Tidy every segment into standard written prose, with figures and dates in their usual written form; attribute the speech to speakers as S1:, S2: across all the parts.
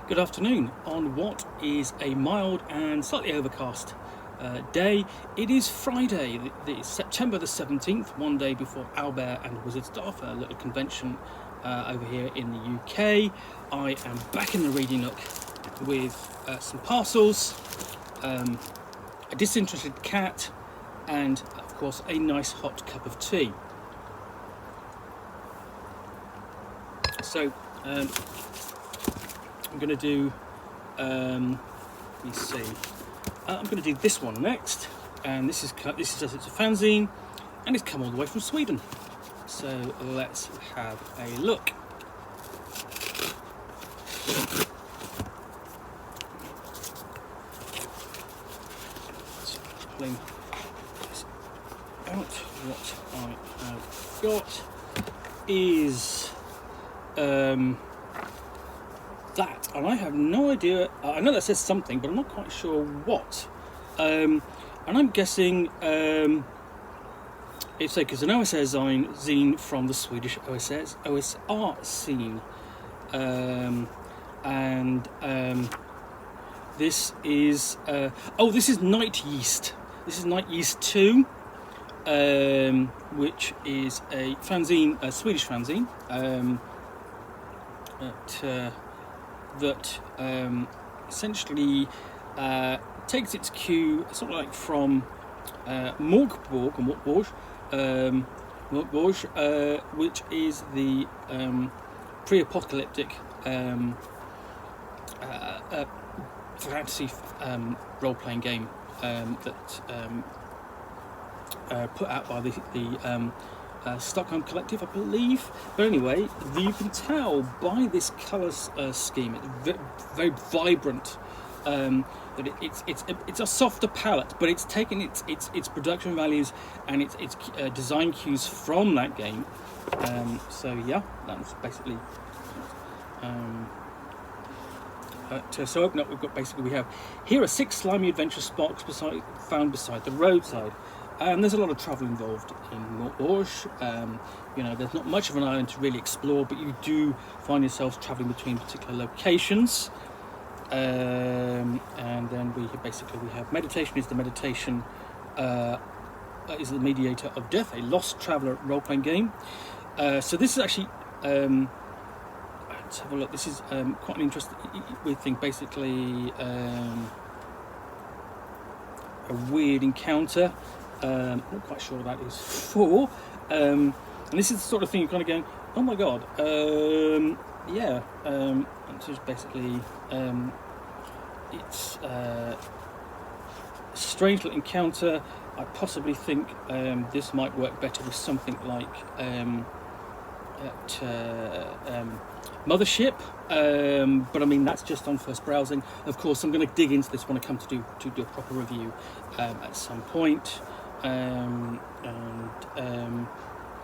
S1: Good afternoon on what is a mild and slightly overcast day. It is Friday, September the 17th, one day before Owlbear and Wizard Staff, a little convention over here in the UK. I am back in the reading nook with some parcels, a disinterested cat, and of course a nice hot cup of tea. So I'm going to do, let me see, I'm going to do this one next, and this is it's a fanzine, and it's come all the way from Sweden. So let's have a look. So pulling this out, what I have got is that, and I have no idea. I know that says something, but I'm not quite sure what. And I'm guessing it's because an OSR zine from the Swedish OSR scene, and this is this is Night Yeast. This is Night Yeast II, which is a fanzine, a Swedish fanzine. That essentially takes its cue sort of like from Morgborg, which is the pre-apocalyptic fantasy role-playing game that put out by the Stockholm Collective, I believe. But anyway, you can tell by this colour scheme, it's very vibrant. That it's a softer palette, but it's taken its production values and its design cues from that game. So yeah, that's basically. So open up, we have here are 6 slimy adventure spots found beside the roadside. There's a lot of travel involved in Morgborg. There's not much of an island to really explore, but you do find yourselves travelling between particular locations. And then we have meditation is the meditation, is the mediator of death, a lost traveller role-playing game. So this is actually, let's have a look. This is quite an interesting weird thing. Basically, a weird encounter. I'm not quite sure what that is for. And this is the sort of thing you're kind of going, oh my god, yeah. And so it's basically, it's a strange little encounter. I possibly think this might work better with something like Mothership, but I mean that's just on first browsing. Of course, I'm going to dig into this when I come to do a proper review at some point.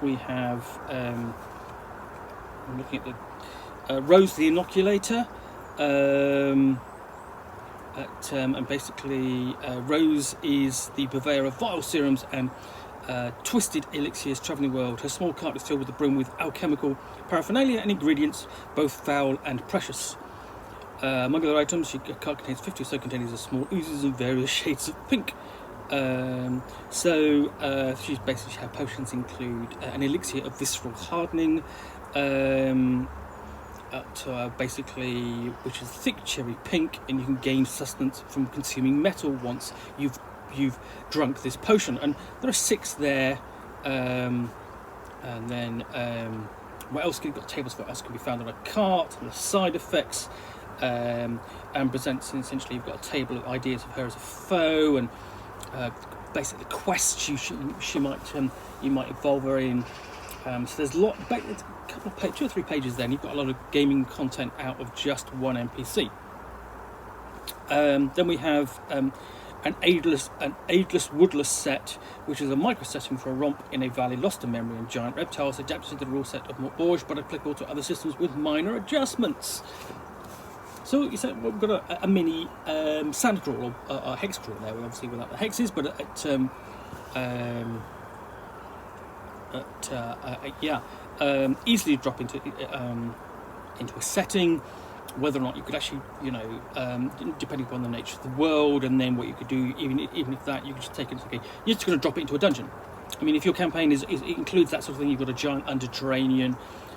S1: We have I'm looking at the Rose the Inoculator, and basically Rose is the purveyor of vital serums and twisted elixirs travelling the world. Her small cart is filled with the brim with alchemical paraphernalia and ingredients both foul and precious. Among other items, her cart contains 50 or so containers of small oozes of various shades of pink. She's basically, her potions include an elixir of visceral hardening, basically, which is thick cherry pink, and you can gain sustenance from consuming metal once you've drunk this potion. And there are 6 there, and then what else? You've got tables for what else can be found on a cart, and the side effects, and presents essentially you've got a table of ideas of her as a foe, and basically quests you might involve her in. So there's a couple of 2 or 3 pages there, and you've got a lot of gaming content out of just one NPC. Then we have an ageless woodless set, which is a micro setting for a romp in a valley lost to memory and giant reptiles, adapted to the rule set of Morgborg, but applicable to other systems with minor adjustments. So you said we've got a mini sand crawl, or a hex crawl there, obviously without the hexes, but easily drop into a setting. whether or not you could actually, depending upon the nature of the world, and then what you could do, even if that, you could just take it, okay, you're just going to drop it into a dungeon. I mean, if your campaign it includes that sort of thing, you've got a giant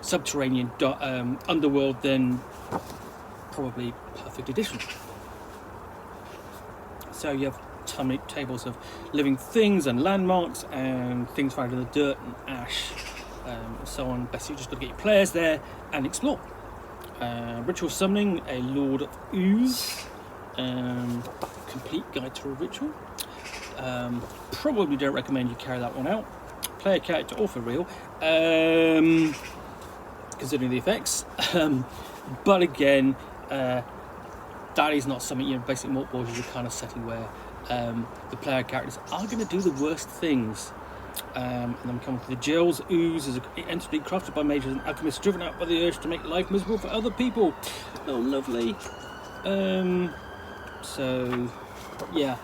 S1: subterranean underworld, then probably perfect edition. So you have tables of living things and landmarks and things found in the dirt and ash, and so on. Basically, you just got to get your players there and explore. Ritual summoning, a Lord of Ooze, complete guide to a ritual. Probably don't recommend you carry that one out. Player character or for real, considering the effects. But again, that is not something, basic Mort Boards is a kind of setting where the player characters are going to do the worst things. And then we come to the Gills. Ooze is an entity crafted by mages and alchemists, driven out by the urge to make life miserable for other people. Oh, lovely. So, yeah.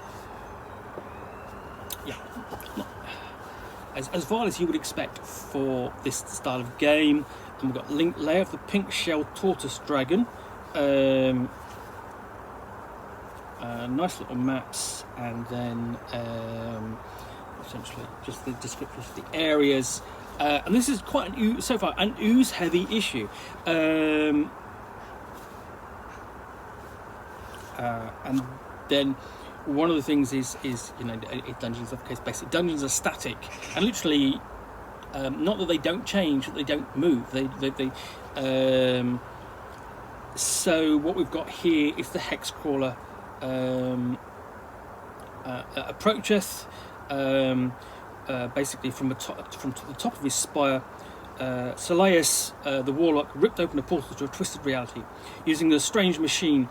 S1: As vile as you would expect for this style of game. And we've got Lair of the Pink Shell Tortoise Dragon. Nice little maps, and then essentially just the descriptions of the areas. And this is quite so far an ooze-heavy issue. And then one of the things is dungeons, of course, basic dungeons are static, and literally, not that they don't change, that they don't move. So what we've got here is the hex crawler approacheth. Basically, from the top of his spire, Salias, the warlock, ripped open a portal to a twisted reality. Using the strange machine,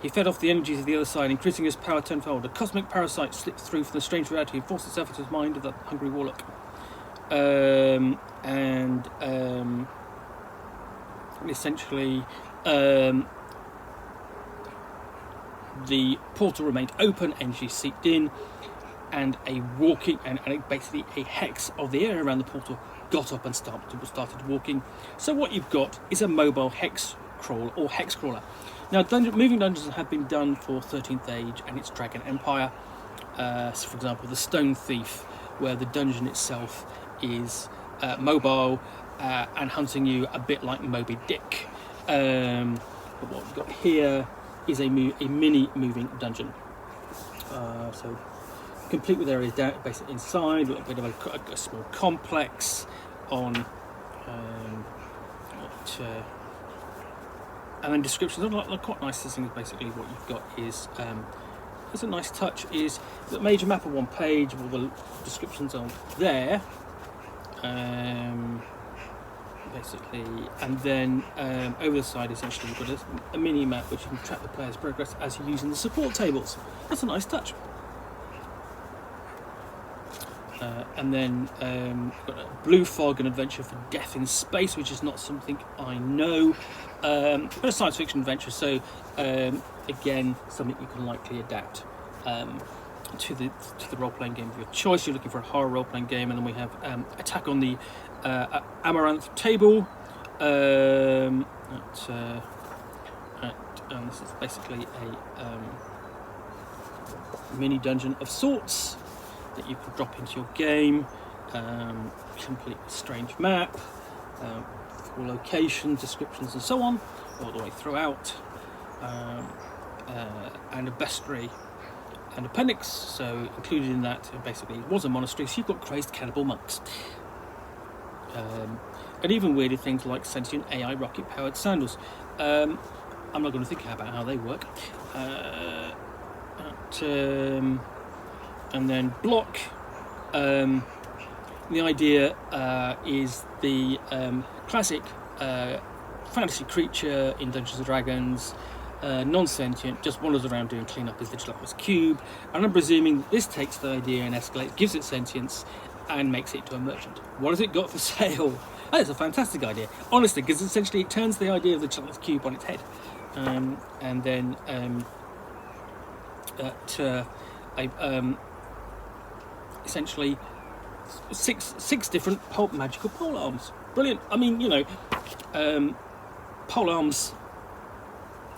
S1: he fed off the energies of the other side, increasing his power tenfold. A cosmic parasite slipped through from the strange reality and forced itself into the mind of the hungry warlock. Essentially, the portal remained open, energy seeped in, and basically a hex of the area around the portal got up and started walking. So what you've got is a mobile hex crawl or hex crawler. Now, moving dungeons have been done for 13th Age and its Dragon Empire. So for example, the Stone Thief, where the dungeon itself is mobile and hunting you a bit like Moby Dick. But what we've got here is a mini moving dungeon. So complete with areas down, basically inside, a little bit of a small complex on, and then descriptions. Like quite nice. This thing is basically what you've got is. There's a nice touch is the major map on one page, all the descriptions are there. Basically, and then over the side, essentially, you've got a mini map which you can track the player's progress as you're using the support tables. That's a nice touch. And then got a Blue Fog, an adventure for death in space, which is not something I know, but a science fiction adventure. So again, something you can likely adapt to the role-playing game of your choice. You're looking for a horror role-playing game, and then we have Attack on the Amaranth Table. And this is basically a mini dungeon of sorts that you can drop into your game. Complete strange map, full locations, descriptions, and so on, all the way throughout. And a bestiary and appendix. So included in that, basically, was a monastery. So you've got crazed cannibal monks. And even weirded things like sentient AI rocket-powered sandals. I'm not going to think about how they work. And then block. The idea is the classic fantasy creature in Dungeons and Dragons, non-sentient, just wanders around doing clean-up his digital office cube. And I'm presuming this takes the idea and escalates, gives it sentience, and makes it to a merchant. What has it got for sale? That is a fantastic idea, honestly, because essentially it turns the idea of the child's cube on its head, and then essentially six different magical pole arms. Brilliant. I mean, pole arms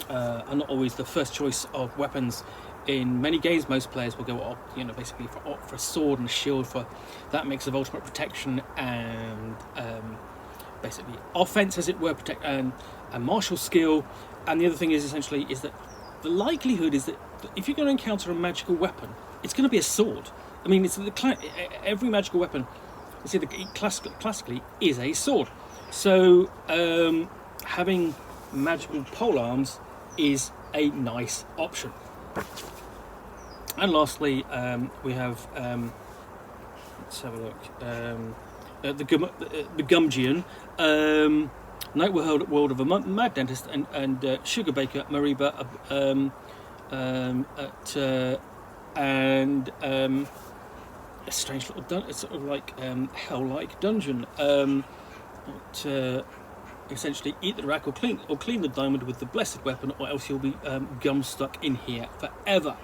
S1: are not always the first choice of weapons in many games. Most players will go, basically for a sword and a shield, for that mix of ultimate protection and basically offense, as it were, protect and martial skill. And the other thing is essentially is that the likelihood is that if you're going to encounter a magical weapon, it's going to be a sword. I mean, every magical weapon, classically is a sword. So having magical polearms is a nice option. And lastly, we have let's have a look. The Gumgian, Night World of a Mad Dentist, and Sugar Baker Mariba, and a strange little it's sort of like hell-like dungeon. Essentially, eat the rack or clean the diamond with the blessed weapon, or else you'll be gum stuck in here forever.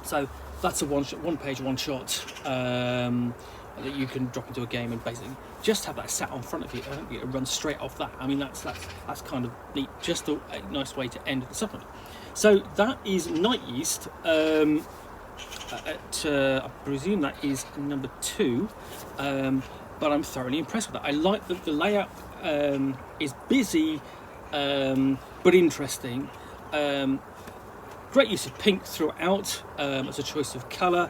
S1: So that's a one-page one-shot that you can drop into a game and basically just have that sat on front of you and run straight off that. I mean, that's kind of neat. Just a nice way to end the supplement. So that is Night Yeast. I presume that is number 2. But I'm thoroughly impressed with that. I like that the layout is busy but interesting. Great use of pink throughout as a choice of colour.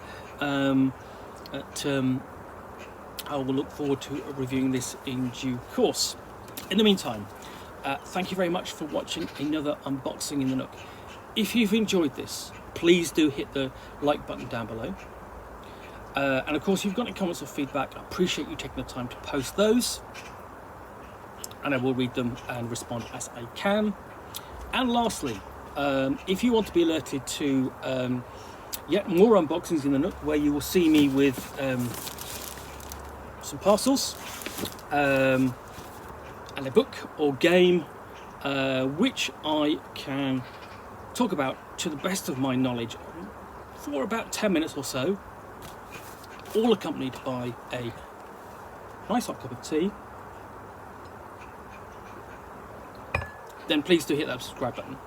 S1: I will look forward to reviewing this in due course. In the meantime, thank you very much for watching another unboxing in the Nook. If you've enjoyed this, please do hit the like button down below. And of course, if you've got any comments or feedback, I appreciate you taking the time to post those, and I will read them and respond as I can. And lastly, if you want to be alerted to yet more unboxings in the Nook, where you will see me with some parcels and a book or game which I can talk about to the best of my knowledge for about 10 minutes or so, all accompanied by a nice hot cup of tea, then please do hit that subscribe button.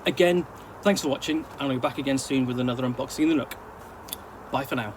S1: Again, thanks for watching, and I'll be back again soon with another unboxing in the Nook. Bye for now.